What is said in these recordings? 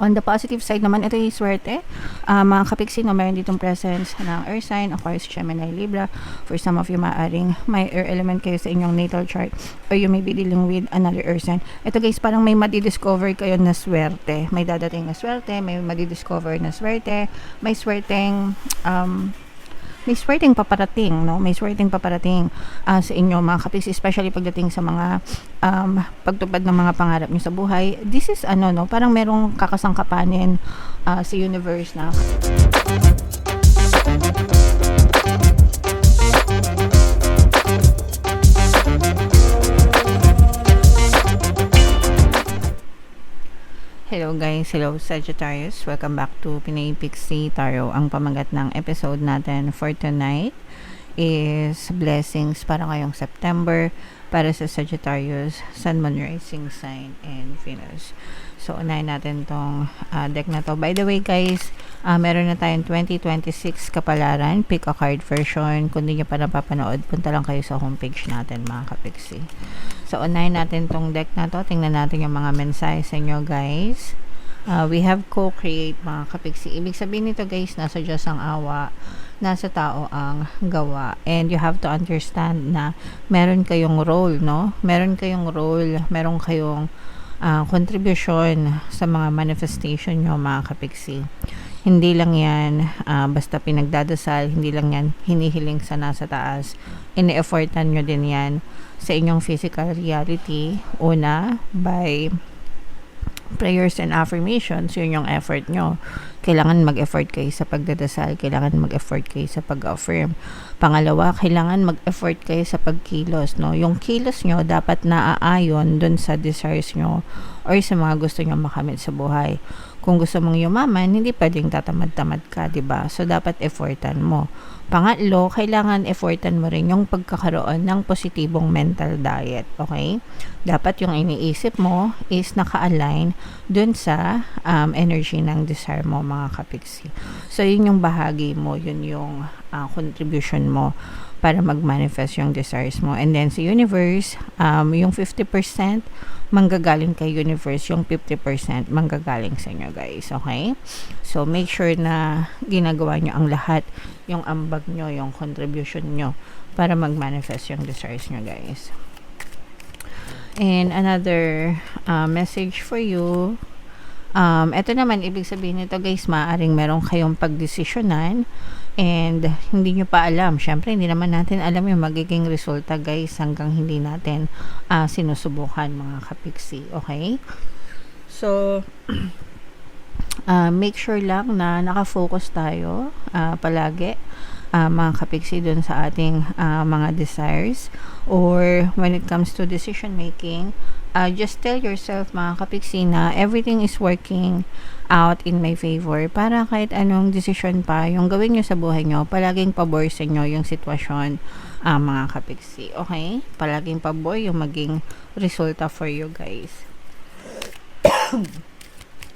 On the positive side naman, ito yung swerte. Mga kapiksi, no, meron ditong presence ng earth sign, Aquarius, Gemini, Libra. For some of you, maaring may air element kayo sa inyong natal chart, or you may be dealing with another earth sign. Ito guys, parang may madidiscover kayo na swerte. May dadating na swerte, may madidiscover na swerte, may swerteng paparating, no? May swerteng paparating sa inyo mga kapiksi, especially pagdating sa mga pagtupad ng mga pangarap niyo sa buhay. This is no, parang merong kakasangkapanin sa universe na Hello guys, hello Sagittarius. Welcome back to Pinay Pixie Tarot. Ang pamagat ng episode natin for tonight is blessings para ngayong September para sa Sagittarius, Sun, Moon, Rising Sign, and Venus. So, unahin natin tong deck na to. By the way guys, meron na tayong 2026 kapalaran. Pick a card version. Kung di nyo pa napapanood, punta lang kayo sa homepage natin mga kapiksi. So, unahin natin tong deck na to. Tingnan natin yung mga mensahe sa inyo guys. We have co-create mga kapiksi. Ibig sabihin nito guys, nasa Diyos ang awa, nasa tao ang gawa. And you have to understand na meron kayong role, no? Meron kayong role, meron kayong contribution sa mga manifestation nyo mga kapiksi. Hindi lang yan basta pinagdadasal, hindi lang yan hinihiling sa nasa taas. Ini-effortan nyo din yan sa inyong physical reality. Una, by prayers and affirmations, yun yung effort nyo. Kailangan mag-effort kayo sa pagdadasal, kailangan mag-effort kayo sa pag-affirm. Pangalawa, kailangan mag-effort kayo sa pagkilos, no? Yung kilos nyo dapat naaayon dun sa desires nyo or sa mga gusto nyo makamit sa buhay. Kung gusto mong yumaman, hindi pwedeng tatamad-tamad ka, diba? So, dapat effortan mo. Pangatlo, kailangan effortan mo rin yung pagkakaroon ng positibong mental diet, okay? Dapat yung iniisip mo is naka-align dun sa energy ng desire mo, mga kapiksi. So, yun yung bahagi mo, yun yung contribution mo para mag-manifest yung desires mo. And then, sa universe, yung 50% manggagaling kay universe, yung 50% manggagaling sa inyo guys, okay? So, make sure na ginagawa nyo ang lahat, yung ambag nyo, yung contribution nyo para mag-manifest yung desires nyo guys. And another message for you, ito naman, ibig sabihin nito guys, maaaring meron kayong pagdesisyonan and hindi nyo pa alam. Syempre, hindi naman natin alam yung magiging resulta guys hanggang hindi natin sinusubukan mga kapiksi, okay? So, make sure lang na nakafocus tayo palagi mga kapiksi dun sa ating mga desires, or when it comes to decision making, just tell yourself mga kapiksi na everything is working out in my favor para kahit anong decision pa yung gawin nyo sa buhay nyo, palaging pabor sa inyo yung sitwasyon mga kapiksi, okay? Palaging pabor yung maging resulta for you guys.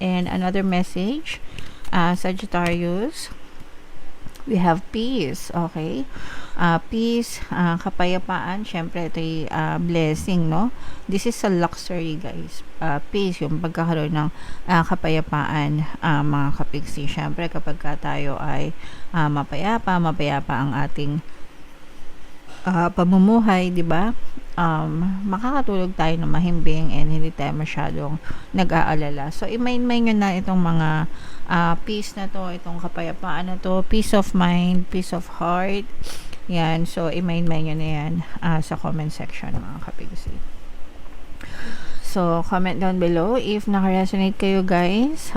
And another message, Sagittarius, we have peace, okay? Peace, kapayapaan, syempre ito ay blessing, no? This is a luxury guys. Peace, yung pagkakaroon ng kapayapaan mga kapiksi. Syempre kapag tayo ay mapayapa ang ating pamumuhay, di ba? Makakatulog tayo ng mahimbing and hindi tayo masyadong nag-aalala. So, i-main nyo na itong mga peace na to, itong kapayapaan na to, peace of mind, peace of heart. Yan. So, i-main nyo na yan sa comment section mga kapigsi. So, comment down below if naka-resonate kayo guys.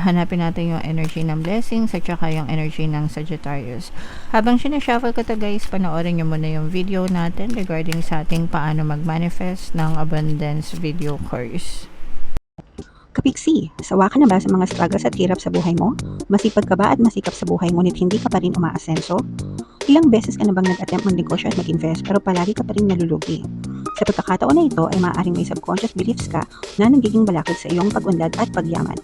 Hanapin natin yung energy ng blessings at saka yung energy ng Sagittarius. Habang sinashuffle ko to guys, panoorin nyo muna yung video natin regarding sa ating paano mag-manifest ng abundance video course. Kapiksi, sawa ka na ba sa mga struggles at hirap sa buhay mo? Masipag ka ba at masikap sa buhay ngunit hindi ka pa rin umaasenso? Ilang beses ka na bang nag-attempt mag-negosyo at mag-invest pero palagi ka pa rin nalulugi? Sa pagkakataon na ito ay maaaring may subconscious beliefs ka na nagiging balakid sa iyong pag-unlad at pagyaman.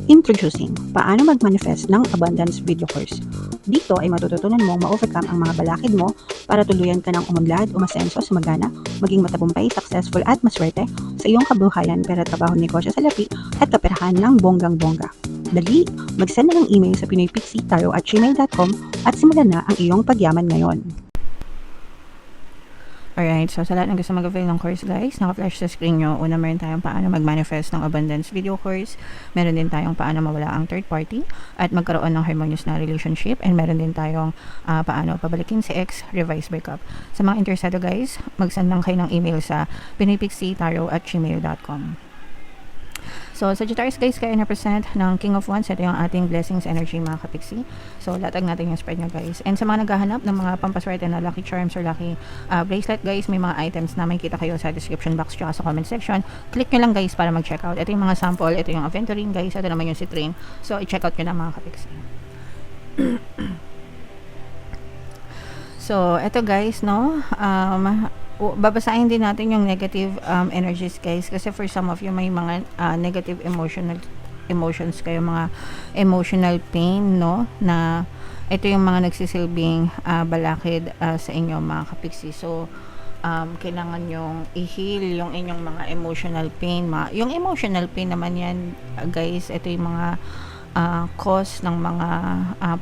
Introducing, paano mag-manifest ng abundance video course. Dito ay matututunan mong ma-overcome ang mga balakid mo para tuluyan ka ng umunlad, umasenso, sumagana, maging matagumpay, successful at maswerte sa iyong kabuhayan, pera, trabaho, negosyo, salapi at kaperahan ng bonggang-bongga. Dali, mag-send na ng email sa pinoypixitarot@gmail.com at simulan na ang iyong pagyaman ngayon. Alright, so sa lahat ng gusto mag-avail ng course guys, naka-flash sa screen nyo. Una, meron tayong paano mag-manifest ng abundance video course. Meron din tayong paano mawala ang third party at magkaroon ng harmonious na relationship. And meron din tayong paano pabalikin si ex, revise breakup. Sa mga interesado guys, mag-send lang kayo ng email sa pinoypixitarot@gmail.com. So, Sagittarius guys, kayo na-present ng King of Wands. Ito yung ating blessings energy mga kapiksi. So, latag natin yung spread nyo guys. And sa mga naghahanap ng mga pampaswerte na lucky charms or lucky bracelet guys, may mga items na makikita kayo sa description box tsaka sa comment section. Click nyo lang guys para mag-check out. Ito yung mga sample, ito yung aventurine guys, ito naman yung citrine. So, i-check out nyo na mga kapiksi. So, ito guys, no, babasahin din natin yung negative energies guys, kasi for some of you may mga negative emotions kayo, mga emotional pain, no, na ito yung mga nagsisilbing balakid sa inyo mga kapiksi. So, kailangan yung i-heal yung inyong mga emotional pain. Yung emotional pain naman yan guys, ito yung mga cause ng mga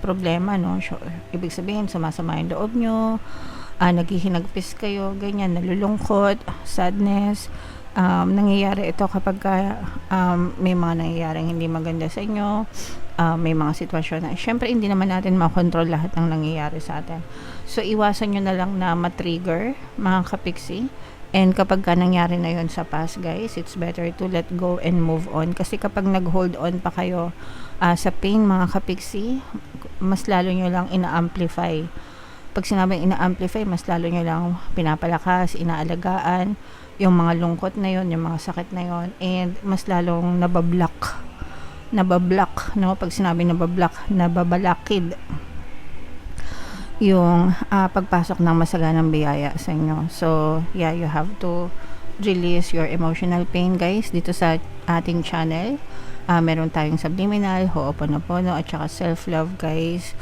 problema, no. So, ibig sabihin sumasama yung loob nyo, naghihinagpis kayo, ganyan, nalulungkot, sadness. Nangyayari ito kapag may mga nangyayaring hindi maganda sa inyo, may mga sitwasyon na syempre hindi naman natin makontrol lahat ng nangyayari sa atin. So iwasan nyo na lang na matrigger mga kapiksi. And kapag nangyari na yon sa past guys, it's better to let go and move on. Kasi kapag nag-hold on pa kayo sa pain mga kapiksi, mas lalo nyo lang ina-amplify. Pag sinabing ina-amplify, mas lalo nyo lang pinapalakas, inaalagaan yung mga lungkot na yon, yung mga sakit na yon, and mas lalong nabablock, no? Pag sinabing nabablock, nababalakid yung pagpasok ng masaganang biyaya sa inyo. So, yeah, you have to release your emotional pain guys dito sa ating channel. Meron tayong subliminal, ho'oponopono, at saka self-love guys.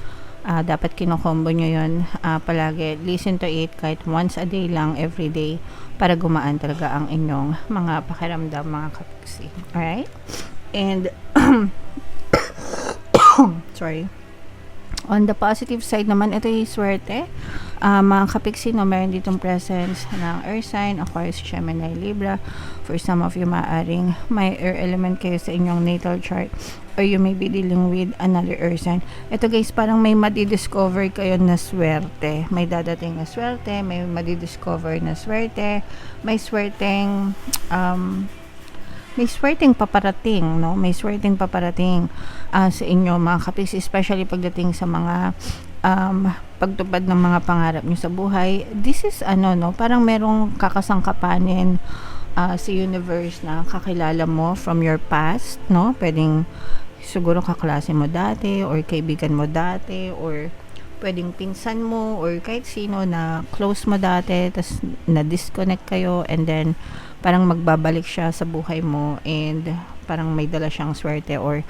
Dapat kinokombo nyo yun palagi. Listen to it kahit once a day lang, every day, para gumaan talaga ang inyong mga pakiramdam mga kapiksi. Alright? And sorry. On the positive side naman, ito yung swerte. Mga kapiksi, no, meron ditong presence ng earth sign, Aquarius, Gemini, Libra. For some of you, maaring may air element kayo sa inyong natal chart, or you may be dealing with another earth sign. Ito guys, parang may madidiscover kayo na swerte. May dadating na swerte, may madidiscover na swerte, may swerteng paparating, no? May swerteng paparating sa inyo mga kapiksi, especially pagdating sa mga pagtupad ng mga pangarap nyo sa buhay. This is no, parang merong kakasangkapanin sa universe na kakilala mo from your past, no? Pwedeng siguro kaklase mo dati, or kaibigan mo dati, or pwedeng pinsan mo, or kahit sino na close mo dati, tas na-disconnect kayo, and then parang magbabalik siya sa buhay mo, and parang may dala siyang swerte, or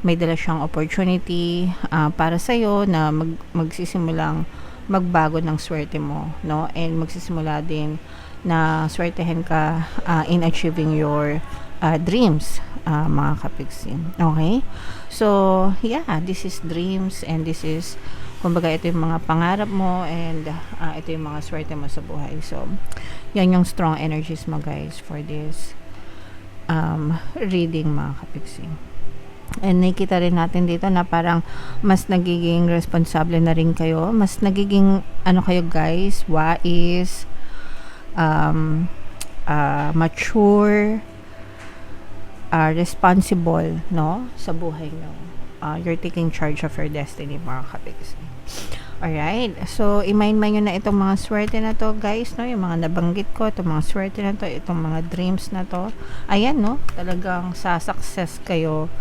may dala siyang opportunity para sa'yo na magsisimulang magbago ng swerte mo, no? And magsisimula din na swertehin ka in achieving your dreams, mga kapiksi. Okay? So, yeah, this is dreams, and this is, kumbaga, ito yung mga pangarap mo, and ito yung mga swerte mo sa buhay. So, yan yung strong energies mo guys for this reading mga kapiksi. And nakita rin natin dito na parang mas nagiging responsable na rin kayo, mas nagiging kayo guys, wise, mature, responsible, no, sa buhay nyo. You're taking charge of your destiny mga kapiksi. Alright, so i-mind nyo na itong mga swerte na to guys, no, yung mga nabanggit ko, itong mga swerte na to, itong mga dreams na to, ayan, no, talagang sa-success kayo,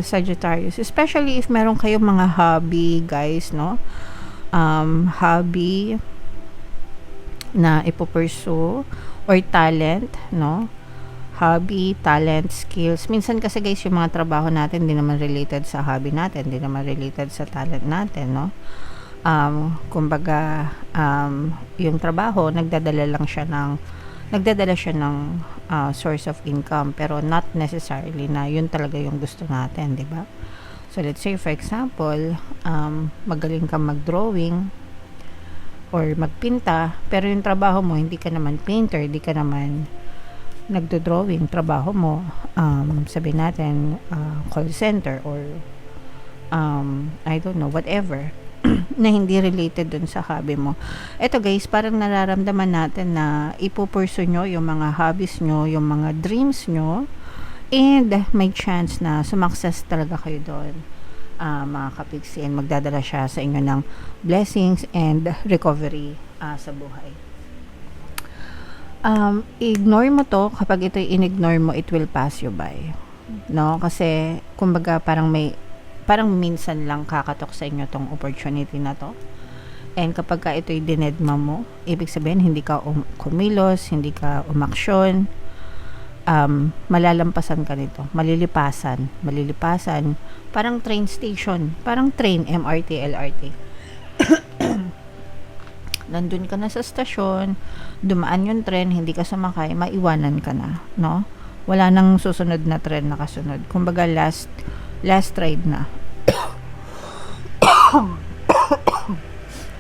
Sagittarius, especially if meron kayong mga hobby guys, no, hobby na ipopursue, or talent, no, hobby, talent, skills. Minsan kasi guys, yung mga trabaho natin hindi naman related sa hobby natin, hindi naman related sa talent natin, no? Kumbaga, yung trabaho, nagdadala siya ng source of income, pero not necessarily na yun talaga yung gusto natin, di ba? So, let's say, for example, magaling kang mag-drawing or magpinta, pero yung trabaho mo, hindi ka naman painter, hindi ka naman nagdo-drawing, trabaho mo, sabihin natin, call center or, I don't know, whatever, na hindi related dun sa hobby mo. Eto guys, parang nararamdaman natin na ipupursue nyo yung mga hobbies nyo, yung mga dreams nyo, and may chance na sumakses talaga kayo doon, mga kapiksi, and magdadala siya sa inyo ng blessings and recovery sa buhay. Ignore mo to. Kapag ito in-ignore mo, it will pass you by, no? Kasi kumbaga parang minsan lang kakatok sa inyo tong opportunity na to, and kapag ka ito'y dinedma mo, ibig sabihin hindi ka kumilos, hindi ka umaksyon, malalampasan ka nito, malilipasan, parang train station, parang train, MRT, LRT. Nandun ka na sa stasyon, dumaan yung tren, hindi ka sumakay, maiwanan ka na, no? Wala nang susunod na tren na kasunod. Kumbaga last ride na.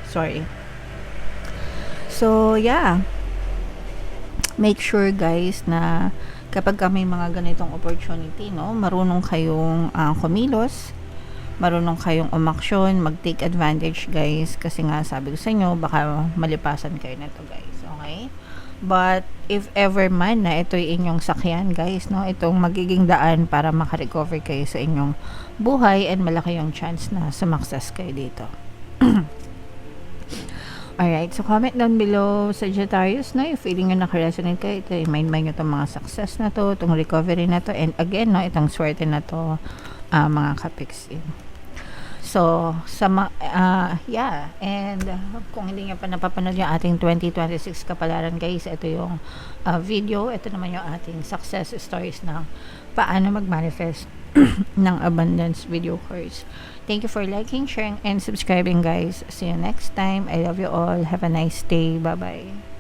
Sorry. So, yeah. Make sure guys na kapag may mga ganitong opportunity, no, marunong kayong kumilos, marunong kayong umaksyon, mag-take advantage guys, kasi nga sabi ko sa inyo, baka malipasan kayo na to guys, okay? But if ever man na ito'y inyong sakyan guys, no, itong magiging daan para makarecover kayo sa inyong buhay, and malaki yung chance na sumakses kayo dito. Alright, so comment down below, Sagittarius, no, if feeling nyo nakaresonate kayo, ito, mind nyo itong mga success na to, itong recovery na to, and again, no, itong swerte na to, mga kapiksi. So, yeah, and kung hindi nyo pa napapanood yung ating 2026 kapalaran guys, ito yung video, ito naman yung ating success stories ng paano mag-manifest ng abundance video course. Thank you for liking, sharing, and subscribing guys. See you next time. I love you all. Have a nice day. Bye-bye.